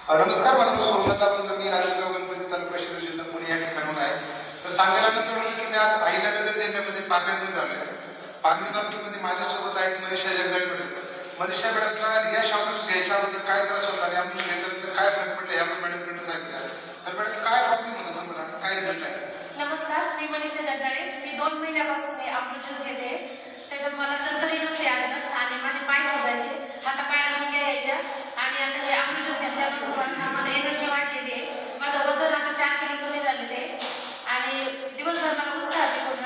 नमस्कार, माझं नाव सोमनाथ बंद, मी राजगाव गणपती तालुका शिरूर जिल्हा पुणे या ठिकाणून आहे. तर सांगायला नंतर की मी आज अहिल्यानगर जिल्ह्यामध्ये पारनेरमध्ये आलो आहे. पारनेर तालुक्यामध्ये माझ्यासोबत आहेत मनीषा जगदाळे मॅडम. मनीषा मॅडमला रिया शॉर्ट्स घ्यायच्या अगोदर काय त्रास होता आणि आपण घेतल्यानंतर काय फरक पडला हे आपण मॅडमकडे सांगितलं. तर मॅडम काय प्रॉब्लेम होता तुम्हाला, काय रिझल्ट आहे? नमस्कार, मी मनीषा जगदाळे. मी 2 महिन्यापासून हे अमृत ज्यूस घेते. त्याच्यात मला तरतरी नव्हती अचानक आणि माझे पाय सुजायचे, हातापायाला मुंग्या यायच्या आणि आता हे अमृत ज्यूस घेतल्यापासून मला एनर्जी वाढलेली आहे. माझं वजन आता 4 किलो कमी झालेलं आहे आणि दिवसभर मला उत्साह पूर्ण.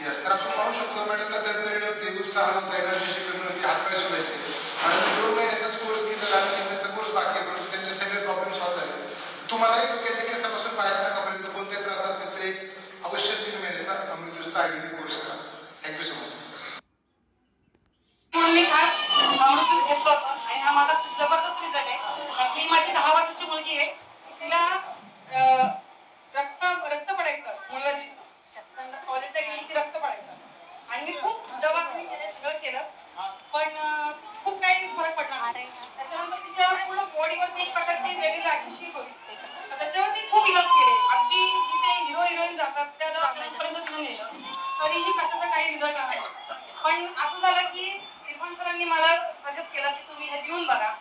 यस, तर आपण पाहू शकतो मॅडमला तरतरी नव्हती, उत्साह नव्हता, एनर्जी कमी होती, हातपाय सुजायचे आणि 2 महिन्याचाच कोर्स केलेला आणि त्यांचा कोर्स बाकी आहे, परंतु त्यांचे सगळे प्रॉब्लेम सॉल्व्ह झाले. तुम्हालाही डोक्याच्या केसापासून पायाच्या नखापर्यंत कोणताही त्रास असेल तर एक अवश्य 3 महिन्याचा अमृत ज्यूसचा आयुर्वेदिक कोर्स करा. Thank you so much. म्हणून मी खास अमृत ज्यूस घेतलं होतं आणि हा माझा खूप जबरदस्त रिझल्ट आहे. कारण की माझी 10 वर्षाची मुलगी आहे, तिला रक्त पडायचं मुलगी कॉलेजला गेली की रक्त पडायचं आणि मी खूप दवाखाने केले, सगळं केलं, पण खूप काही फरक पडला नाही. त्याच्यानंतर तिच्या पूर्ण बॉडीवरती एक प्रकारची वेगळी राक्षसी दिसते. तर त्याच्यावरती खूप इलाज केले, अगदी जिथे हिरो हिरोईन जातात त्या दवाखान्यापर्यंत तिला नेलं, तरीही कशाचा काही रिझल्ट नाही. पण असं झालं की इरफान सरांनी मला सजेस्ट केलं की तुम्ही हे देऊन बघा.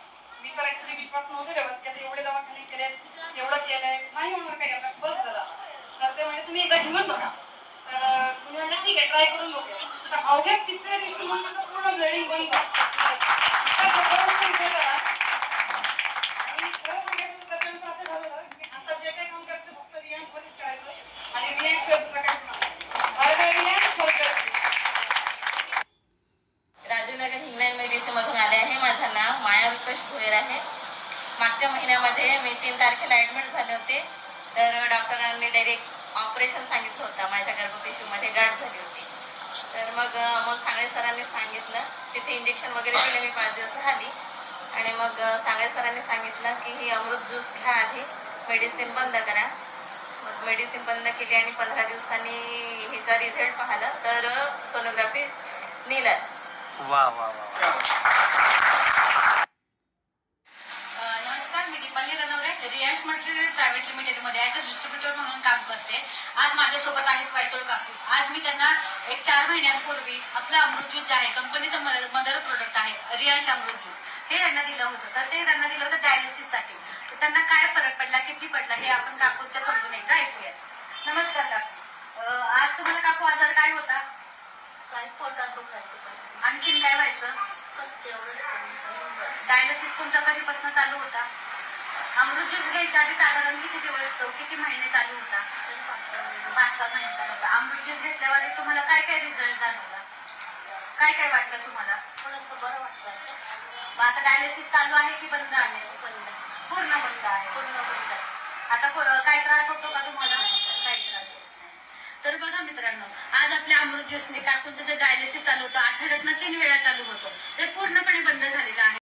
मी तर ऍक्च्युली विश्वास नव्हते ठेवत की आता एवढे दवाखाने केले, एवढं केलंय, नाही होणार काही, आता बस झाला. तर ते म्हणजे तुम्ही एकदा घेऊन बघा. तर तुम्ही म्हणलं ठीक आहे, ट्राय करून बघूया. तर अवघ्या 3ऱ्या दिवशी मग माझं पूर्ण ब्लिडिंग बंद झालं. जबरदस्त रिझल्ट आला आणि खरं सांगायचं त्याच्यानंतर असं झालं की आता जे काही काम करायचं फक्त रियांशमध्येच करायचं आणि रियांशिवाय दुसरं काहीच काम नाही. रियांश राजूनगर हिंगणा मेडिसिन मधून आले आहे. माझं नाव माया रुपेश भोयर आहे. मागच्या महिन्यामध्ये मी 3 तारखेला ॲडमिट झाले होते. तर डॉक्टरांनी डायरेक्ट ऑपरेशन सांगितलं होतं. माझ्या गर्भपिशवीमध्ये गाठ झाली होती. तर मग सांगळे सरांनी सांगितलं, तिथे इंजेक्शन वगैरे दिले. मी 5 दिवस राहिली आणि मग सांगळे सरांनी सांगितलं की ही अमृत ज्यूस घ्या, आधी मेडिसिन बंद करा. मग मेडिसिन बंद केली आणि 15 दिवसांनी हिचा रिझल्ट पाहिला तर सोनोग्राफी नेलं. वा वा वा. नमस्कार, मी दीपाली रनवरे, रियांश मटेरियल प्रायव्हेट लिमिटेडमध्ये ॲज अ डिस्ट्रीब्युटर म्हणून काम करते. आज माझ्यासोबत आहेत वायतोळ काकू. आज मी त्यांना एक 4 महिन्यांपूर्वी आपलं अमृत ज्यूस जे आहे, कंपनीचं मदर प्रोडक्ट आहे रियांश अमृत ज्यूस, हे त्यांना दिलं होतं. तर ते त्यांना दिलं होतं डायलिसिससाठी. तर त्यांना काय फरक पडला, किती पडला, हे आपण काकूच्या समजून एकदा ऐकूया. नमस्कार काकू. आज तुम्हाला काकू आजार काय होता? काही पोटात दुखायचं. आणखीन काय व्हायचं? डायलिसिस तुमचा कधीपासून चालू होता? अमृत ज्यूस घ्यायच्या आधी साधारण किती दिवस, किती महिने चालू होता? 5-6 महिने चालू होता. अमृत ज्यूस घेतल्यावर तुम्हाला काय काय रिझल्ट जाणवला? काय काय वाटलं तुम्हाला? थोडंसं बरं वाटलं. मग आता डायलिसिस चालू आहे की बंद आहे? पूर्ण बंद आहे. आता काय त्रास होतो का तुम्हाला? काही त्रास होत नाही. तर बघा मित्रांनो, आज आपल्या अमृत ज्यूसने काकूंचं जे डायलिसिस चालू होतं, आठवड्यातनं 3 वेळा चालू होतं, ते पूर्णपणे बंद झालेलं आहे.